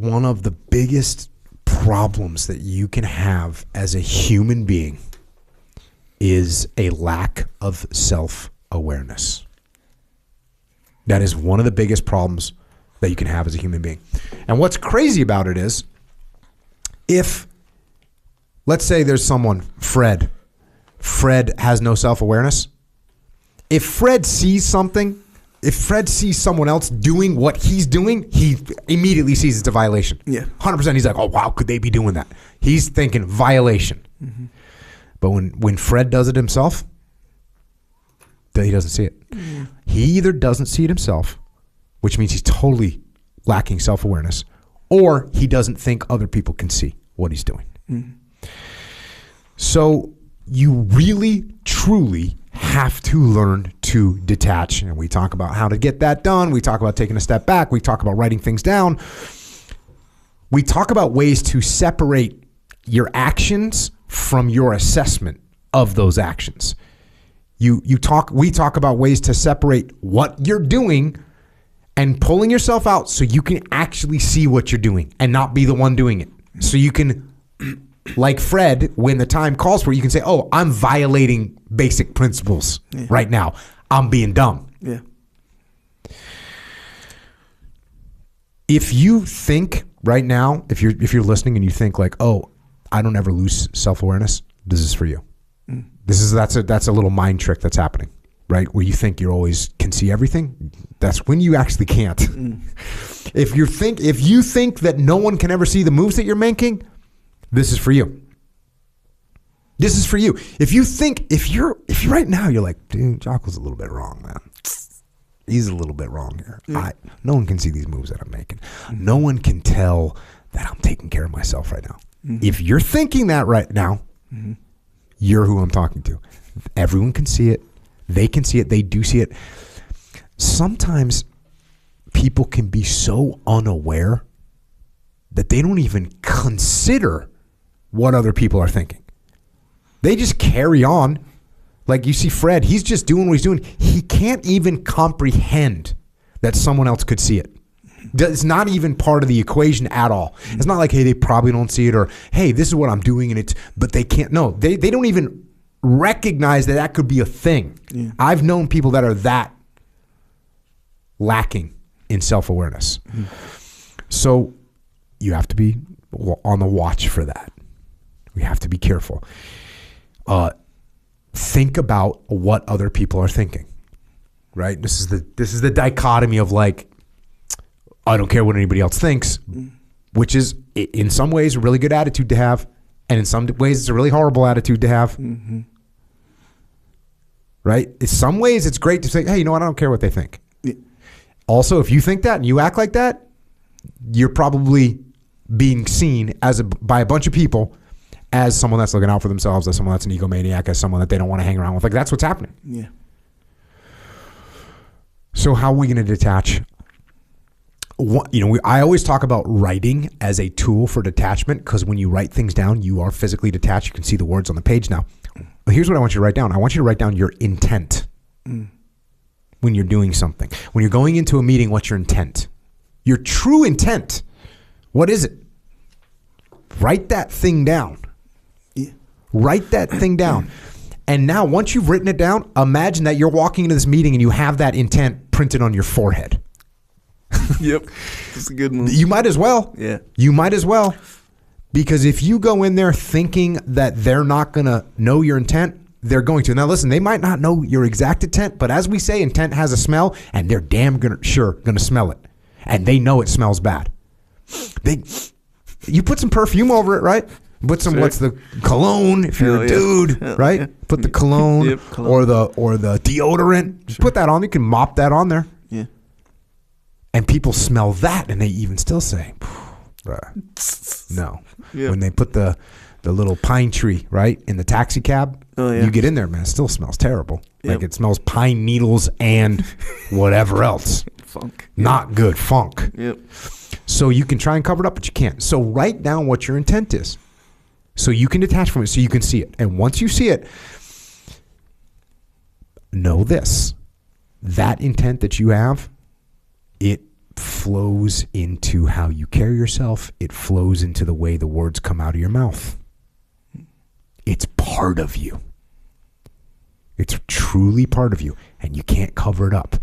one of the biggest problems that you can have as a human being is a lack of self-awareness. That is one of the biggest problems that you can have as a human being. And what's crazy about it is, if, let's say there's someone, Fred has no self-awareness. If Fred sees something, if Fred sees someone else doing what he's doing, he immediately sees it's a violation. Yeah. 100%. He's like, oh, wow, could they be doing that? He's thinking violation. Mm-hmm. But when Fred does it himself, he doesn't see it. Mm. He either doesn't see it himself, which means he's totally lacking self-awareness, or he doesn't think other people can see what he's doing. Mm. So you really, truly have to learn to detach. And we talk about how to get that done. We talk about taking a step back. We talk about writing things down. We talk about ways to separate your actions from your assessment of those actions. We talk about ways to separate what you're doing and pulling yourself out so you can actually see what you're doing and not be the one doing it. So you can, like Fred, when the time calls for it, you can say, oh, I'm violating basic principles right now. I'm being dumb. Yeah. If you think right now, if you're listening and you think like, oh, I don't ever lose self-awareness, this is for you. Mm. That's a little mind trick that's happening, right? Where you think you always can see everything. That's when you actually can't. Mm. If you think that no one can ever see the moves that you're making, this is for you. This is for you. If you're right now, you're like, dude, Jocko's a little bit wrong, man. He's a little bit wrong here. Mm. No one can see these moves that I'm making. Mm-hmm. No one can tell that I'm taking care of myself right now. Mm-hmm. If you're thinking that right now, mm-hmm. you're who I'm talking to. Everyone can see it. They can see it. They do see it. Sometimes people can be so unaware that they don't even consider what other people are thinking. They just carry on. Like you see Fred, he's just doing what he's doing. He can't even comprehend that someone else could see it. It's not even part of the equation at all. It's not like, hey, they probably don't see it, or hey, this is what I'm doing, but they can't. No, they don't even recognize that could be a thing. Yeah. I've known people that are that lacking in self-awareness. Mm. So you have to be on the watch for that. We have to be careful. Think about what other people are thinking, right? This is the dichotomy of like, I don't care what anybody else thinks, which is in some ways a really good attitude to have, and in some ways it's a really horrible attitude to have. Mm-hmm. Right? In some ways it's great to say, hey, you know what? I don't care what they think. Yeah. Also, if you think that and you act like that, you're probably being seen by a bunch of people as someone that's looking out for themselves, as someone that's an egomaniac, as someone that they don't want to hang around with. Like, that's what's happening. Yeah. So how are we going to detach? I always talk about writing as a tool for detachment, because when you write things down, you are physically detached. You can see the words on the page now. But here's what I want you to write down. I want you to write down your intent when you're doing something. When you're going into a meeting, what's your intent? Your true intent. What is it? Write that thing down. Yeah. Write that thing down. And now, once you've written it down, imagine that you're walking into this meeting and you have that intent printed on your forehead. Yep. That's a good move. You might as well. Yeah. You might as well. Because if you go in there thinking that they're not going to know your intent, they're going to. Now, listen, they might not know your exact intent, but as we say, intent has a smell, and they're damn sure going to smell it. And they know it smells bad. You put some perfume over it, right? Put some, what's the cologne if you're a dude, right? Yeah. Put the cologne, or the deodorant. Sure. Put that on. You can mop that on there. Yeah. And people smell that, and they even still say, no. Yep. When they put the little pine tree, right, in the taxi cab, you get in there, man, it still smells terrible. Yep. Like it smells pine needles and whatever else. Funk. Not good. Funk. Yep. So you can try and cover it up, but you can't. So write down what your intent is, so you can detach from it, so you can see it. And once you see it, know this: that intent that you have, it flows into how you carry yourself. It flows into the way the words come out of your mouth. It's part of you. It's truly part of you, and you can't cover it up.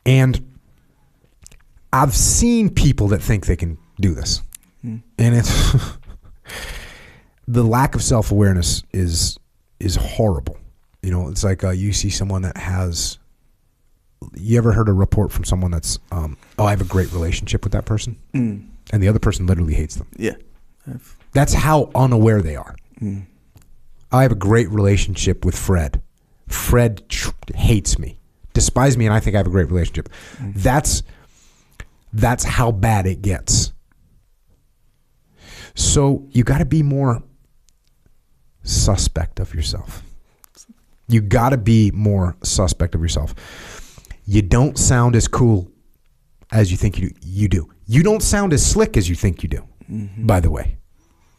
And I've seen people that think they can do this. And it's the lack of self-awareness is horrible. You know, it's like you see someone that has, you ever heard a report from someone that's, I have a great relationship with that person, and the other person literally hates them. Yeah. That's how unaware they are. I have a great relationship with Fred. Fred hates me, despises me, and I think I have a great relationship. That's how bad it gets. So you got to be more suspect of yourself. You got to be more suspect of yourself. You don't sound as cool as you think you do. You don't sound as slick as you think you do, by the way.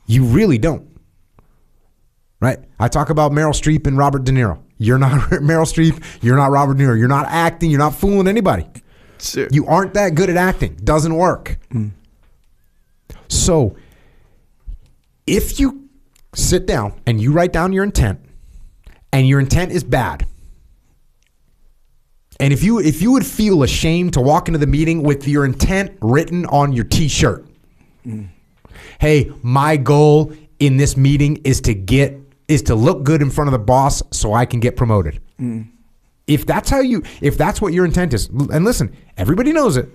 You really don't. Right? I talk about Meryl Streep and Robert De Niro. You're not Meryl Streep. You're not Robert De Niro. You're not acting. You're not fooling anybody. Sure. You aren't that good at acting. Doesn't work. So if you sit down and you write down your intent, and your intent is bad, and if you would feel ashamed to walk into the meeting with your intent written on your t-shirt, hey, my goal in this meeting is to look good in front of the boss so I can get promoted. If that's what your intent is, and listen, everybody knows it.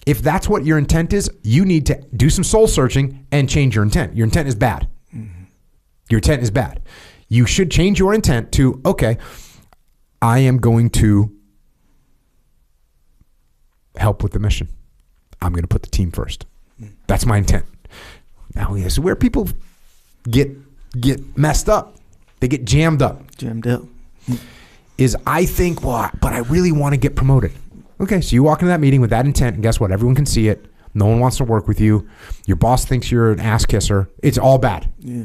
If that's what your intent is, you need to do some soul searching and change your intent. Your intent is bad. Your intent is bad. You should change your intent to, okay, I am going to help with the mission. I'm going to put the team first. That's my intent. Now, this is where people get messed up. They get jammed up. Jammed up. Is I think, well, but I really want to get promoted. Okay, so you walk into that meeting with that intent, and guess what? Everyone can see it. No one wants to work with you. Your boss thinks you're an ass kisser. It's all bad. Yeah.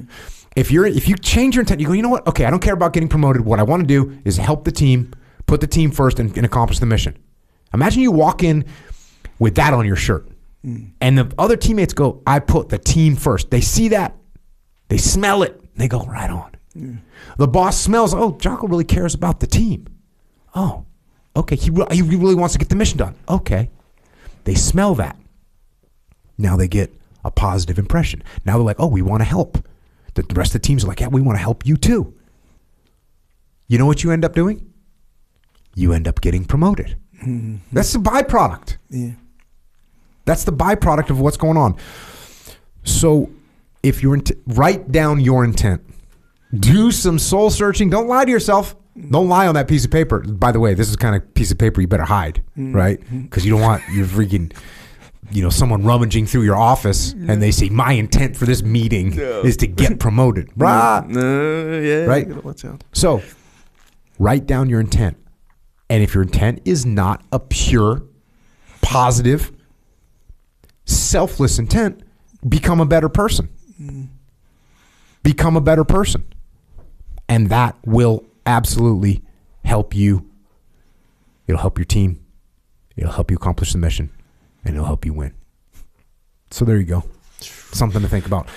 If you change your intent, you go, you know what? Okay, I don't care about getting promoted. What I want to do is help the team, put the team first, and accomplish the mission. Imagine you walk in with that on your shirt, and the other teammates go, I put the team first. They see that. They smell it. They go, right on. The boss smells, oh, Jocko really cares about the team. Oh, okay, he really wants to get the mission done. Okay. They smell that. Now they get a positive impression. Now they're like, oh, we want to help. The rest of the teams are like, yeah, we want to help you too. You know what you end up doing? You end up getting promoted. That's the byproduct. Yeah. That's the byproduct of what's going on. So if you're write down your intent, do some soul searching. Don't lie to yourself. Don't lie on that piece of paper. By the way, this is the kind of piece of paper you better hide, right? Because you don't want your freaking, someone rummaging through your office and they say, my intent for this meeting is to get promoted. Right? Gotta watch out. So write down your intent. And if your intent is not a pure, positive, selfless intent, become a better person. Become a better person. And that will absolutely help you. It'll help your team. It'll help you accomplish the mission. And it'll help you win. So there you go. Something to think about.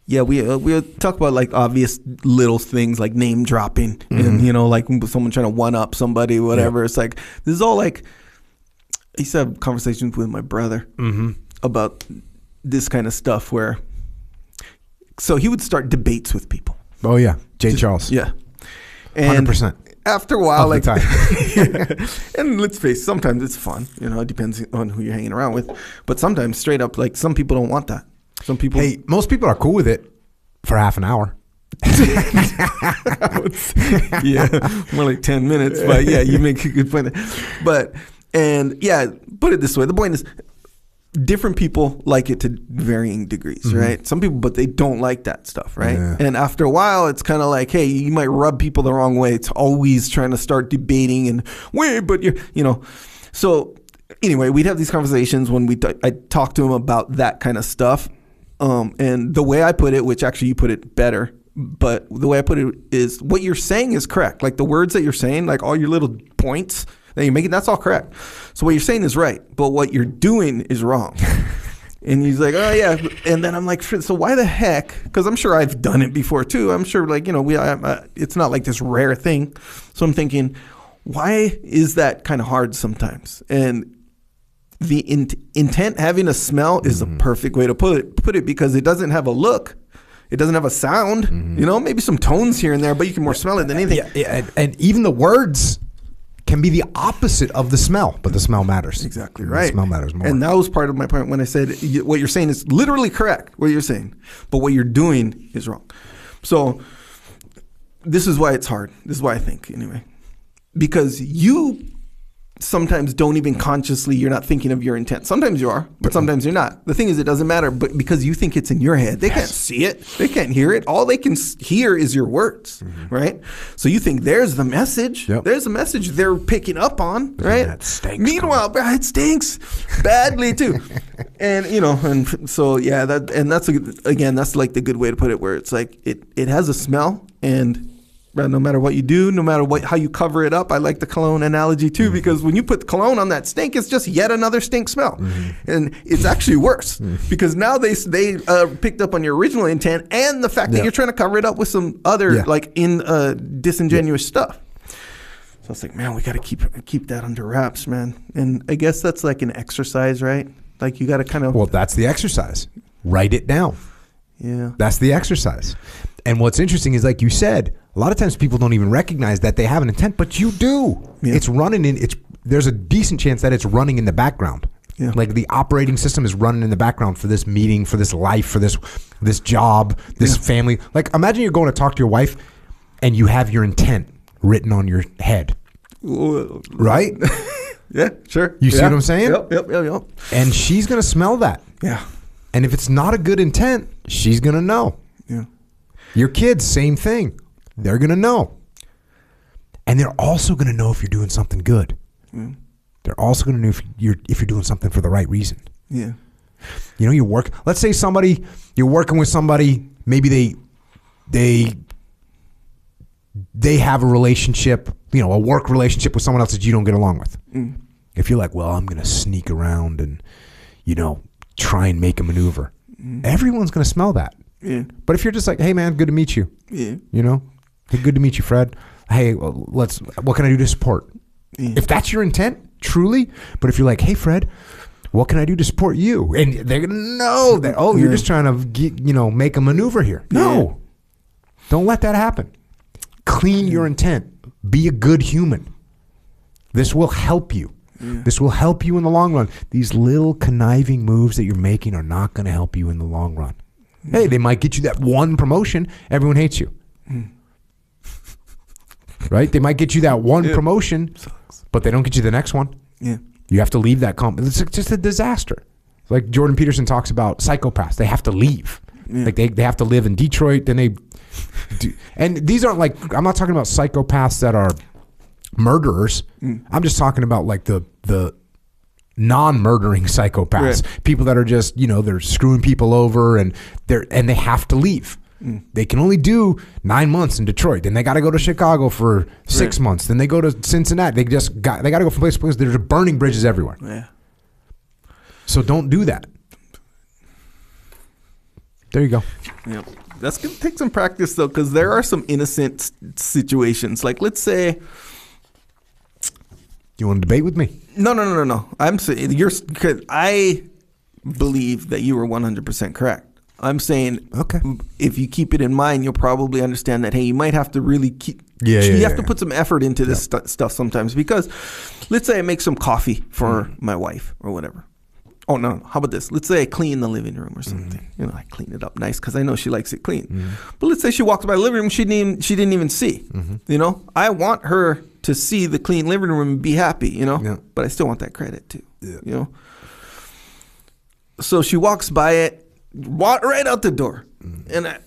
Yeah, we talk about like obvious little things like name dropping and like someone trying to one up somebody, whatever. It's like this is all like I used to have conversations with my brother about this kind of stuff where so he would start debates with people. Oh yeah, Jay Charles. Yeah, and 100%. After a while, like, and let's face it, sometimes it's fun. It depends on who you're hanging around with. But sometimes, straight up, like some people don't want that. Some people. Hey, most people are cool with it for half an hour. Yeah, more like 10 minutes. But yeah, you make a good point. But put it this way: the point is, different people like it to varying degrees, right? Some people, but they don't like that stuff, right? Yeah. And after a while, it's kind of like, hey, you might rub people the wrong way. It's always trying to start debating and wait, but So anyway, we'd have these conversations when I talk to him about that kind of stuff. And the way I put it, which actually you put it better, but the way I put it is what you're saying is correct. Like the words that you're saying, like all your little points that you're making, that's all correct. So what you're saying is right, but what you're doing is wrong. And he's like, oh yeah. And then I'm like, so why the heck? Because I'm sure I've done it before too. I'm sure, like, it's not like this rare thing. So I'm thinking, why is that kind of hard sometimes? And the intent, having a smell, is the perfect way to put it, because it doesn't have a look. It doesn't have a sound, maybe some tones here and there, but you can more smell it than anything. Yeah, and even the words can be the opposite of the smell, but the smell matters. Exactly right. The smell matters more. And that was part of my point when I said what you're saying is literally correct, what you're saying, but what you're doing is wrong. So this is why it's hard. This is why I think, anyway, because you sometimes don't even consciously, you're not thinking of your intent. Sometimes you are, but sometimes you're not. The thing is, it doesn't matter, but because you think it's in your head, they can't see it. They can't hear it. All they can hear is your words, right? So you think there's the message. Yep. There's a message they're picking up on, right? That stinks. Meanwhile, it stinks badly too. And, and so, yeah, that's like the good way to put it, where it's like, it has a smell, and no matter what you do, no matter how you cover it up. I like the cologne analogy too, because when you put cologne on that stink, it's just yet another stink smell. And it's actually worse because now they picked up on your original intent and the fact that you're trying to cover it up with some other disingenuous stuff. So it's like, man, we got to keep that under wraps, man. And I guess that's like an exercise, right? Like you got to kind of. Well, that's the exercise. Write it down. Yeah. That's the exercise. And what's interesting is, like you said, a lot of times people don't even recognize that they have an intent, but you do. Yeah. It's running there's a decent chance that it's running in the background. Yeah. Like the operating system is running in the background for this meeting, for this life, for this job, this family. Like imagine you're going to talk to your wife and you have your intent written on your head. Right? Yeah, sure. You see what I'm saying? Yep. And she's going to smell that. Yeah. And if it's not a good intent, she's going to know. Yeah. Your kids, same thing. They're going to know. And they're also going to know if you're doing something good. Mm. They're also going to know if you're doing something for the right reason. Yeah. Let's say you're working with somebody, maybe they have a relationship, a work relationship with someone else that you don't get along with. Mm. If you're like, well, I'm going to sneak around and, try and make a maneuver. Mm. Everyone's going to smell that. Yeah. But if you're just like, hey man, good to meet you. Yeah. Hey, good to meet you, Fred. Hey, what can I do to support? Yeah. If that's your intent, truly. But if you're like, hey Fred, what can I do to support you? And they're gonna know that, you're just trying to make a maneuver here. No. Don't let that happen. Clean your intent. Be a good human. This will help you. Yeah. This will help you in the long run. These little conniving moves that you're making are not going to help you in the long run. Hey, they might get you that one promotion. Everyone hates you. Right? They might get you that one promotion, but they don't get you the next one. Yeah. You have to leave that company. It's just a disaster. Like Jordan Peterson talks about psychopaths. They have to leave. Yeah. Like they have to live in Detroit. Then they do. And these aren't like, I'm not talking about psychopaths that are murderers. I'm just talking about like the non-murdering psychopaths, people that are just, they're screwing people over and they have to leave. They can only do 9 months in Detroit. Then they got to go to Chicago for 6 months. Then they go to Cincinnati. They got to go from place to place. There's burning bridges everywhere. Yeah. So don't do that. There you go. Yep. That's going to take some practice though, because there are some innocent situations. Like let's say, you want to debate with me? No. I'm saying I believe that you were 100% correct. I'm saying, okay, if you keep it in mind, you'll probably understand that, hey, you might have to really you have to put some effort into this stuff sometimes, because let's say I make some coffee for my wife or whatever. Oh, no. How about this? Let's say I clean the living room or something. I clean it up nice because I know she likes it clean. But let's say she walks by the living room, she didn't even see. I want her to see the clean living room and be happy, but I still want that credit too, So she walks by it, right out the door. And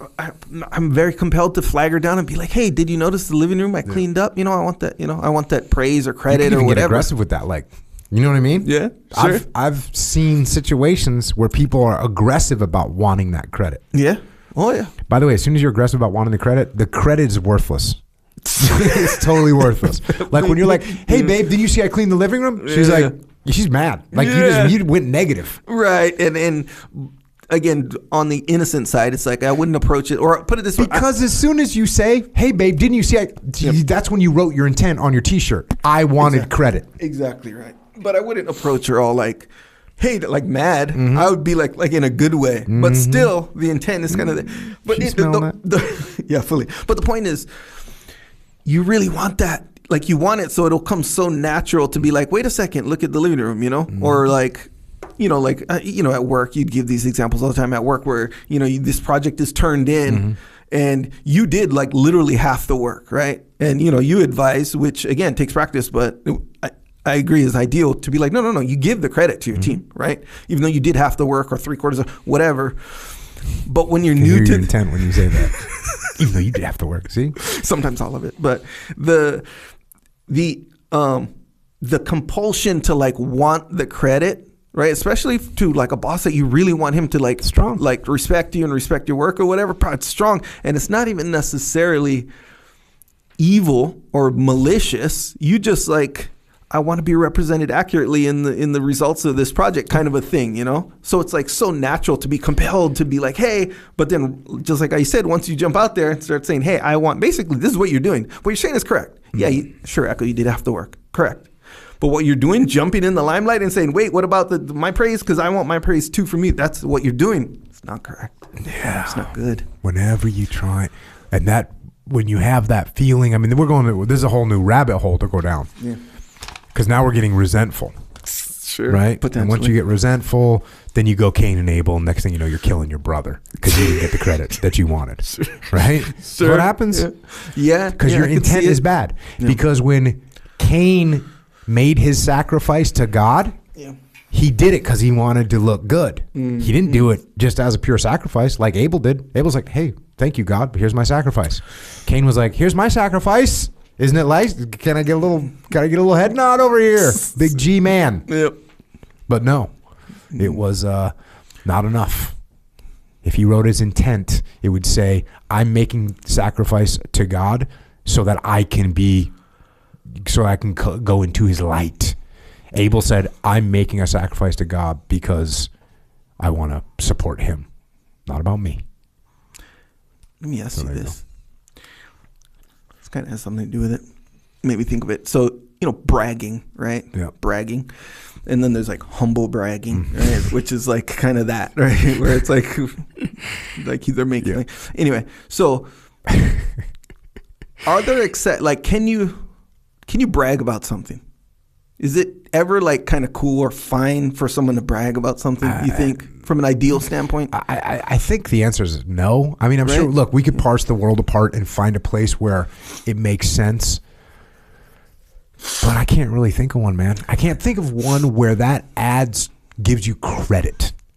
I'm very compelled to flag her down and be like, hey, did you notice the living room I cleaned up? I want that, I want that praise or credit or whatever. Get aggressive with that, like, you know what I mean? Yeah, sure. I've seen situations where people are aggressive about wanting that credit. Yeah. Oh, yeah. By the way, as soon as you're aggressive about wanting the credit is worthless. It's totally worthless. Like when you're like, hey babe, did you see I cleaned the living room? She's like, she's mad. Like you went negative. Right. And again, on the innocent side, it's like I wouldn't approach it, or put it this way. Because as soon as you say, hey babe, didn't you see that's when you wrote your intent on your t-shirt. I wanted credit. Exactly right. But I wouldn't approach her all like, hey, like mad. I would be like in a good way. But still, the intent is kind of but yeah, fully. But the point is, you really want that. Like you want it so it'll come so natural to be like, wait a second, look at the living room, or like, at work, you'd give these examples all the time at work where, this project is turned in and you did like literally half the work, right? And, you advise, which again takes practice, but I agree is ideal to be like, no, you give the credit to your team, right? Even though you did half the work or 3/4 of whatever. But when you're new to your intent when you say that, even though you did have to work, see, sometimes all of it, but the compulsion to like want the credit, right? Especially to like a boss that you really want him to like strong, like respect you and respect your work or whatever. It's strong, and it's not even necessarily evil or malicious. You just like, I want to be represented accurately in the results of this project, kind of a thing, So it's like so natural to be compelled to be like, hey, but then just like I said, once you jump out there and start saying, hey, I want, basically this is what you're doing. What you're saying is correct. Yeah, sure, Echo, you did have to work. Correct. But what you're doing, jumping in the limelight and saying, wait, what about my praise? Because I want my praise too for me. That's what you're doing. It's not correct. Yeah. It's not good. Whenever you try, and that, when you have that feeling, I mean, this is a whole new rabbit hole to go down. Yeah. Because now we're getting resentful. Sure. Right? And once you get resentful, then you go Cain and Abel. And next thing you know, you're killing your brother because you didn't get the credit that you wanted. Sure. Right? Sure. What happens? Yeah. Because your intent is bad. Yeah. Because when Cain made his sacrifice to God, he did it because he wanted to look good. He didn't do it just as a pure sacrifice like Abel did. Abel's like, hey, thank you, God. Here's my sacrifice. Cain was like, here's my sacrifice. Isn't it nice? Can I get a little head nod over here? Big G man. Yep. But no, it was not enough. If he wrote his intent, it would say, I'm making sacrifice to God so that I can go into his light. Abel said, I'm making a sacrifice to God because I want to support him. Not about me. Let me ask you this. Kind of has something to do with it. Maybe think of it. So, bragging, right? Yeah. Bragging. And then there's like humble bragging, right? Which is like kind of that, right? Where it's like they're making anyway. So are there can you brag about something? Is it ever like kind of cool or fine for someone to brag about something, you think, from an ideal standpoint? I think the answer is no. I mean, I'm sure, look, we could parse the world apart and find a place where it makes sense. But I can't really think of one, man. I can't think of one where that gives you credit.